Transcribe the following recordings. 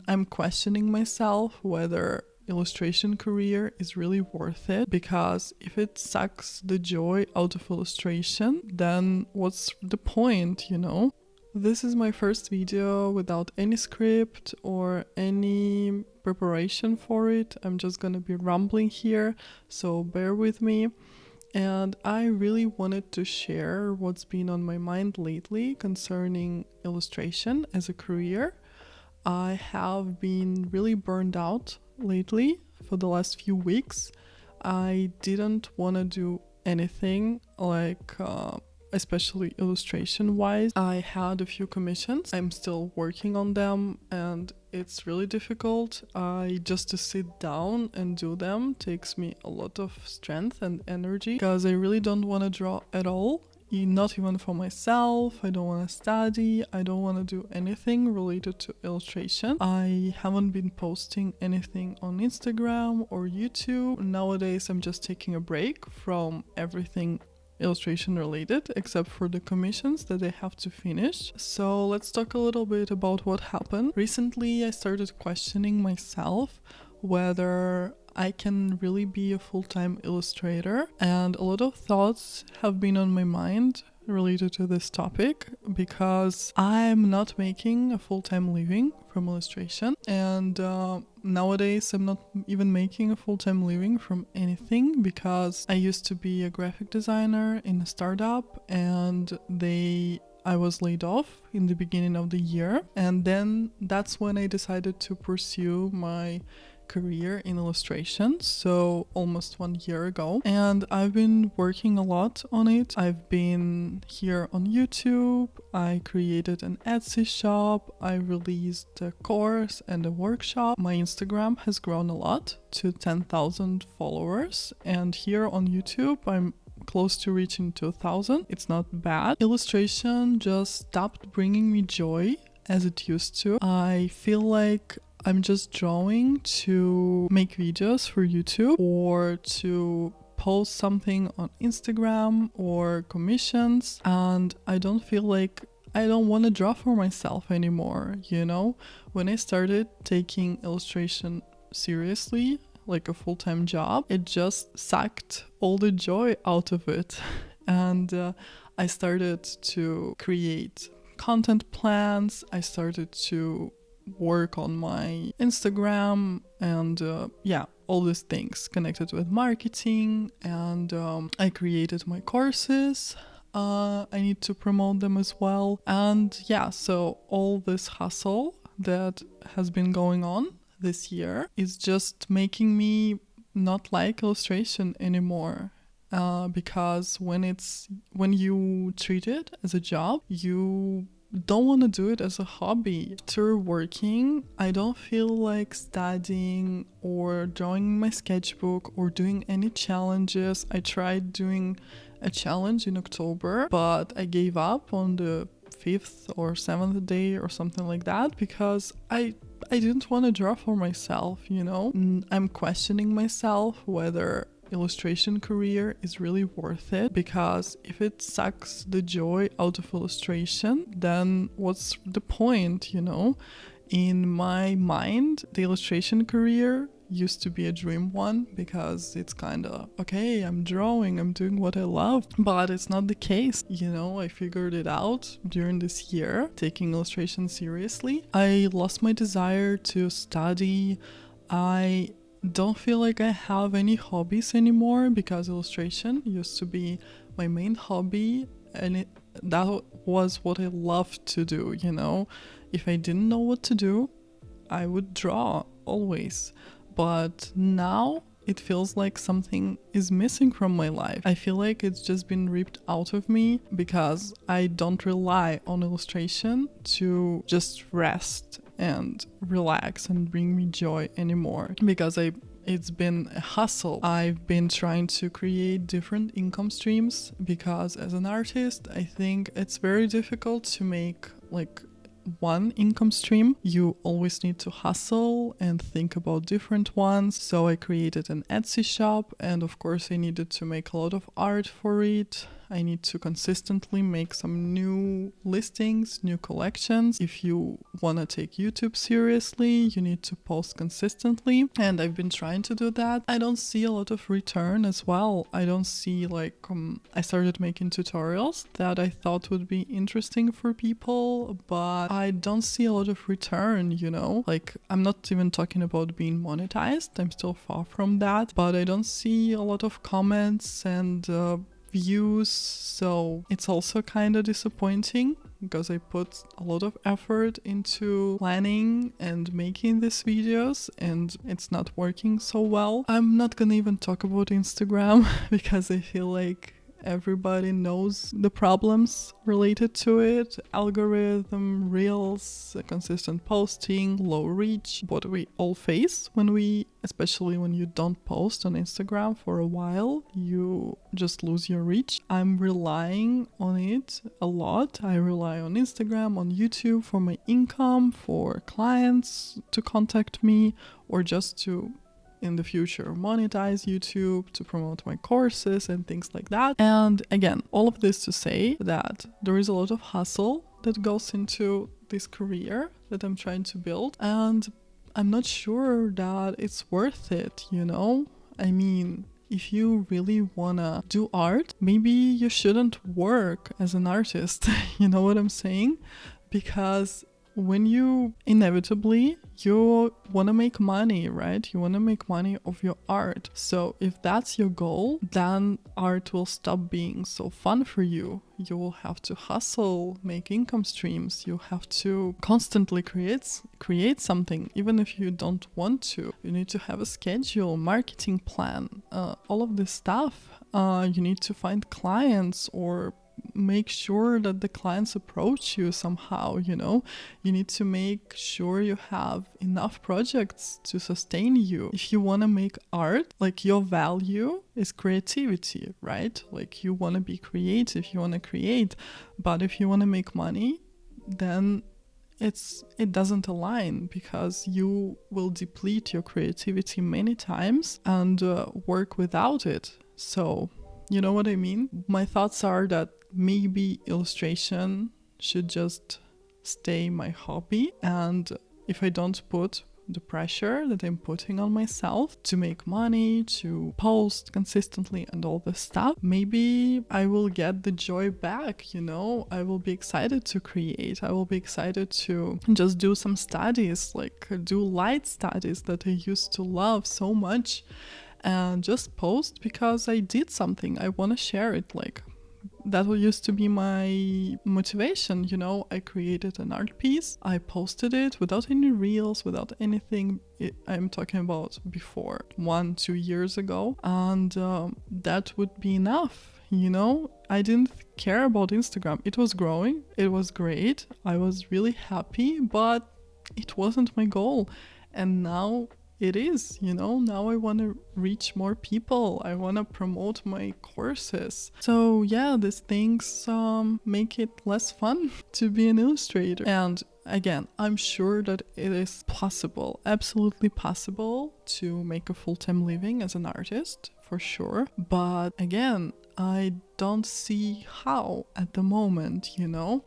I'm questioning myself whether illustration career is really worth it, because if it sucks the joy out of illustration, then what's the point, you know? This is my first video without any script or any preparation for it. I'm just gonna be rambling here, so bear with me. And I really wanted to share what's been on my mind lately concerning illustration as a career. I have been really burned out lately for the last few weeks. I didn't want to do anything like especially illustration wise. I had a few commissions. I'm still working on them and it's really difficult. Just to sit down and do them takes me a lot of strength and energy, because I really don't want to draw at all. Not even for myself. I don't want to study. I don't want to do anything related to illustration. I haven't been posting anything on Instagram or YouTube. Nowadays I'm just taking a break from everything illustration related, except for the commissions that I have to finish. So let's talk a little bit about what happened. Recently I started questioning myself whether I can really be a full-time illustrator, and a lot of thoughts have been on my mind related to this topic, because I'm not making a full-time living from illustration, and nowadays I'm not even making a full-time living from anything, because I used to be a graphic designer in a startup and I was laid off in the beginning of the year, and then that's when I decided to pursue my career in illustration, so almost 1 year ago, and I've been working a lot on it. I've been here on YouTube, I created an Etsy shop, I released a course and a workshop. My Instagram has grown a lot to 10,000 followers, and here on YouTube I'm close to reaching 2,000. It's not bad. Illustration just stopped bringing me joy as it used to. I feel like I'm just drawing to make videos for YouTube or to post something on Instagram or commissions, and I don't feel like I don't want to draw for myself anymore, you know? When I started taking illustration seriously, like a full-time job, it just sucked all the joy out of it. And I started to create content plans, I started to work on my Instagram and all these things connected with marketing, and I created my courses. I need to promote them as well, and so all this hustle that has been going on this year is just making me not like illustration anymore. Because when you treat it as a job, you don't want to do it as a hobby. After working, I don't feel like studying or drawing my sketchbook or doing any challenges. I tried doing a challenge in October, but I gave up on the 5th or 7th day or something like that, because I didn't want to draw for myself, you know? I'm questioning myself whether illustration career is really worth it, because if it sucks the joy out of illustration, then what's the point, you know? In my mind, the illustration career used to be a dream one, because it's kind of okay, I'm drawing, I'm doing what I love, but it's not the case, you know? I figured it out during this year, taking illustration seriously. I lost my desire to study. I don't feel like I have any hobbies anymore, because illustration used to be my main hobby, and that was what I loved to do, you know? If I didn't know what to do, I would draw always. But now it feels like something is missing from my life. I feel like it's just been ripped out of me, because I don't rely on illustration to just rest and relax and bring me joy anymore, because it's been a hustle. I've been trying to create different income streams, because as an artist, I think it's very difficult to make like one income stream. You always need to hustle and think about different ones. So I created an Etsy shop, and of course I needed to make a lot of art for it. I need to consistently make some new listings, new collections. If you want to take YouTube seriously, you need to post consistently. And I've been trying to do that. I don't see a lot of return as well. I don't see I started making tutorials that I thought would be interesting for people, but I don't see a lot of return, I'm not even talking about being monetized. I'm still far from that, but I don't see a lot of comments and views, so it's also kind of disappointing because I put a lot of effort into planning and making these videos and it's not working so well. I'm not gonna even talk about Instagram because I feel like everybody knows the problems related to it. Algorithm, reels, consistent posting, low reach, what we all face especially when you don't post on Instagram for a while, you just lose your reach. I'm relying on it a lot. I rely on Instagram, on YouTube for my income, for clients to contact me, or just to in the future monetize YouTube, to promote my courses and things like that. And again, all of this to say that there is a lot of hustle that goes into this career that I'm trying to build, and I'm not sure that it's worth it, I mean, if you really wanna do art, maybe you shouldn't work as an artist. You know what I'm saying? Because when you want to make money, right? You want to make money of your art. So if that's your goal, then art will stop being so fun for you. You will have to hustle, make income streams. You have to constantly create something, even if you don't want to. You need to have a schedule, marketing plan, all of this stuff. You need to find clients or make sure that the clients approach you somehow, you need to make sure you have enough projects to sustain you. If you want to make art, your value is creativity, right? You want to be creative, you want to create, but if you want to make money, then it doesn't align, because you will deplete your creativity many times and work without it. So you know what I mean? My thoughts are that maybe illustration should just stay my hobby, and if I don't put the pressure that I'm putting on myself to make money, to post consistently and all this stuff, maybe I will get the joy back, I will be excited to create. I will be excited to just do some studies, do light studies that I used to love so much, and just post because I did something. I want to share it. That used to be my motivation, I created an art piece, I posted it without any reels, without anything. I'm talking about before 1-2 years ago, and that would be enough. I didn't care about Instagram. It was growing, it was great, I was really happy, but it wasn't my goal. And now it is, now I want to reach more people. I want to promote my courses. So yeah, these things make it less fun to be an illustrator. And again, I'm sure that it is possible, absolutely possible, to make a full-time living as an artist, for sure. But again, I don't see how at the moment,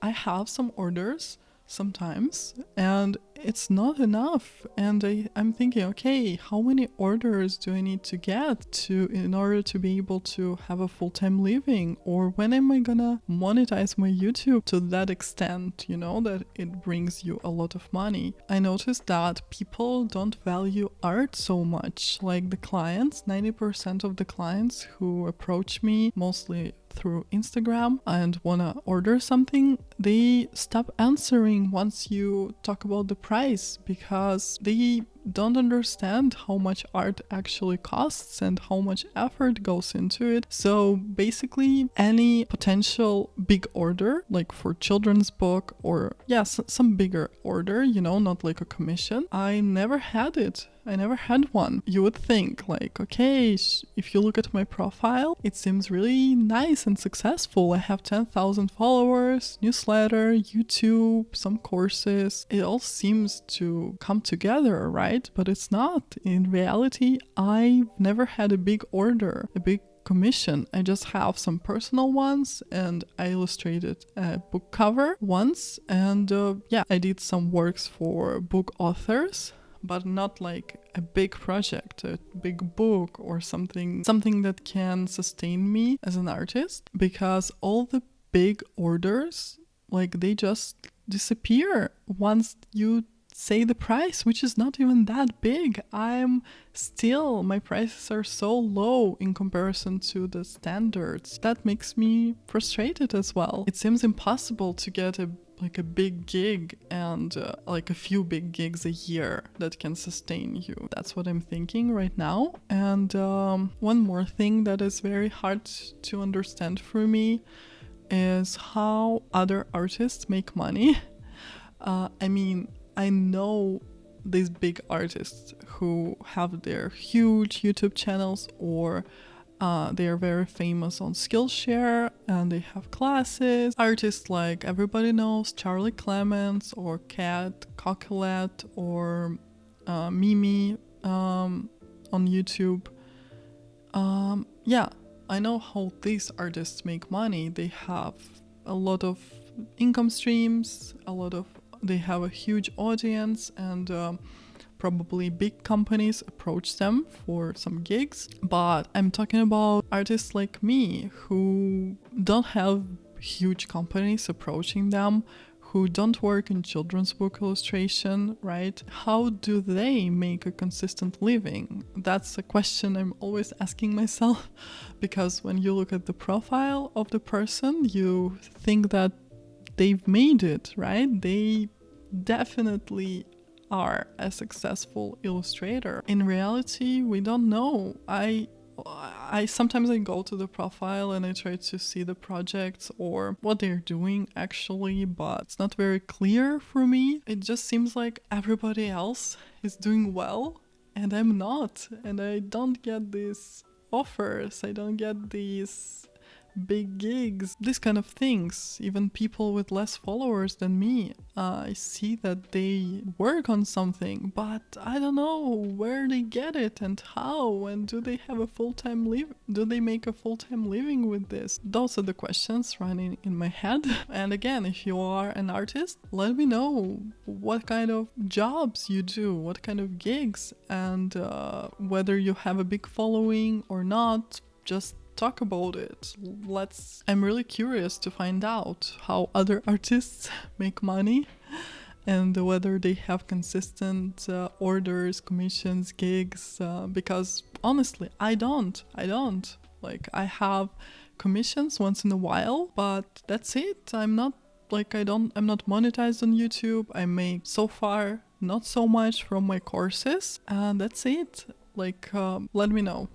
I have some orders sometimes, and it's not enough. And I'm thinking, okay, how many orders do I need to get in order to be able to have a full-time living? Or when am I gonna monetize my YouTube to that extent, that it brings you a lot of money? I noticed that people don't value art so much. The clients, 90% of the clients who approach me, mostly through Instagram, and wanna order something, they stop answering once you talk about the price, because they don't understand how much art actually costs and how much effort goes into it. So basically, any potential big order, for children's book, or some bigger order, not like a commission, I never had it. I never had one. You would think okay, if you look at my profile, it seems really nice and successful. I have 10,000 followers, newsletter, YouTube, some courses. It all seems to come together, right? But it's not. In reality, I've never had a big order, a big commission. I just have some personal ones, and I illustrated a book cover once, and I did some works for book authors, but not like a big project, a big book or something that can sustain me as an artist, because all the big orders, like, they just disappear once you say the price, which is not even that big. My prices are so low in comparison to the standards. That makes me frustrated as well. It seems impossible to get a big gig and like a few big gigs a year that can sustain you. That's what I'm thinking right now. And one more thing that is very hard to understand for me is how other artists make money. I know these big artists who have their huge YouTube channels, or they are very famous on Skillshare and they have classes. Artists like everybody knows Charlie Clements or Kat Coquelet or Mimi on YouTube. I know how these artists make money. They have a lot of income streams, they have a huge audience, and probably big companies approach them for some gigs. But I'm talking about artists like me who don't have huge companies approaching them, who don't work in children's book illustration, right? How do they make a consistent living? That's a question I'm always asking myself, because when you look at the profile of the person, you think that they've made it, right? They definitely are a successful illustrator. In reality, we don't know. I sometimes I go to the profile and I try to see the projects or what they're doing actually, but it's not very clear for me. It just seems like everybody else is doing well and I'm not, and I don't get these offers, I don't get these big gigs, these kind of things. Even people with less followers than me, I see that they work on something, but I don't know where they get it and how, and do they have a full-time do they make a full-time living with this? Those are the questions running in my head. And again, if you are an artist, let me know what kind of jobs you do, what kind of gigs, and whether you have a big following or not. Just talk about it. I'm really curious to find out how other artists make money and whether they have consistent orders, commissions, gigs, because honestly, I don't. Like, I have commissions once in a while, but that's it. I'm not monetized on YouTube. I make so far not so much from my courses, and that's it. Like, let me know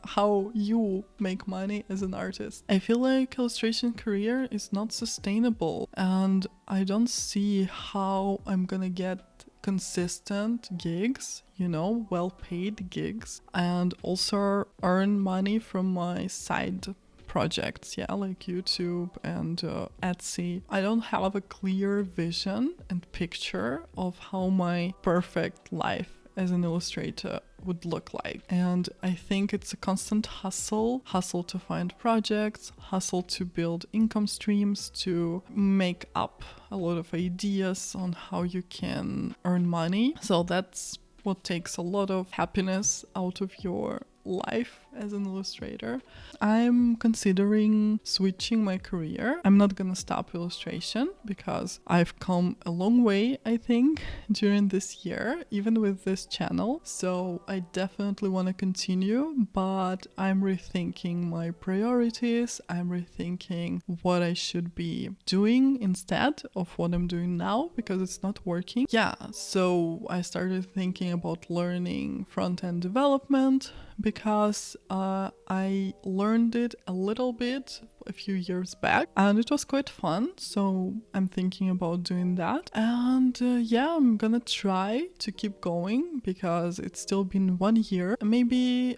how you make money as an artist. I feel like illustration career is not sustainable, and I don't see how I'm gonna get consistent gigs, well-paid gigs, and also earn money from my side projects, like YouTube and Etsy. I don't have a clear vision and picture of how my perfect life as an illustrator would look like. And I think it's a constant hustle to find projects, hustle to build income streams, to make up a lot of ideas on how you can earn money. So that's what takes a lot of happiness out of your life as an illustrator. I'm considering switching my career. I'm not gonna stop illustration because I've come a long way, I think, during this year, even with this channel. So I definitely want to continue, but I'm rethinking my priorities. I'm rethinking what I should be doing instead of what I'm doing now, because it's not working. So I started thinking about learning front-end development, because I learned it a little bit a few years back and it was quite fun, so I'm thinking about doing that. And I'm gonna try to keep going because it's still been 1 year. Maybe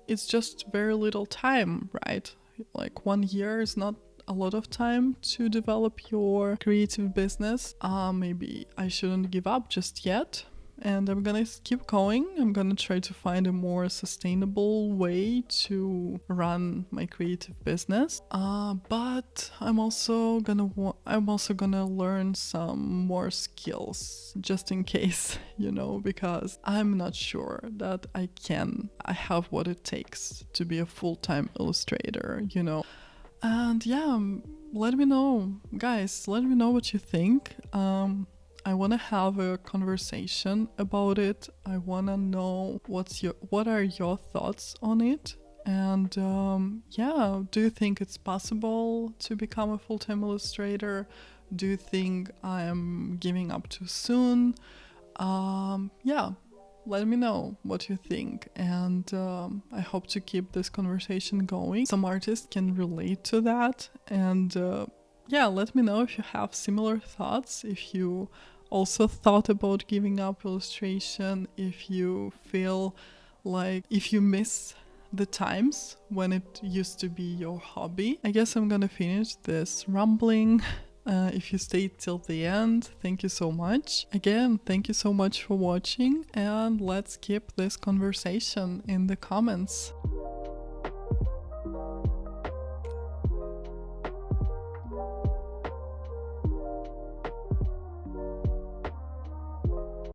it's just very little time, right? Like 1 year is not a lot of time to develop your creative business. Maybe I shouldn't give up just yet, and I'm gonna keep going. I'm gonna try to find a more sustainable way to run my creative business. But I'm also gonna learn some more skills just in case, because I'm not sure that I have what it takes to be a full-time illustrator. And yeah, let me know, guys. Let me know what you think. I want to have a conversation about it. I want to know what are your thoughts on it. And yeah, do you think it's possible to become a full-time illustrator? Do you think I am giving up too soon? Yeah, let me know what you think, and I hope to keep this conversation going. Some artists can relate to that, and yeah, let me know if you have similar thoughts, if you also thought about giving up illustration, if you feel like if you miss the times when it used to be your hobby. I guess I'm gonna finish this rambling. If you stayed till the end, thank you so much. Again, thank you so much for watching, and let's keep this conversation in the comments.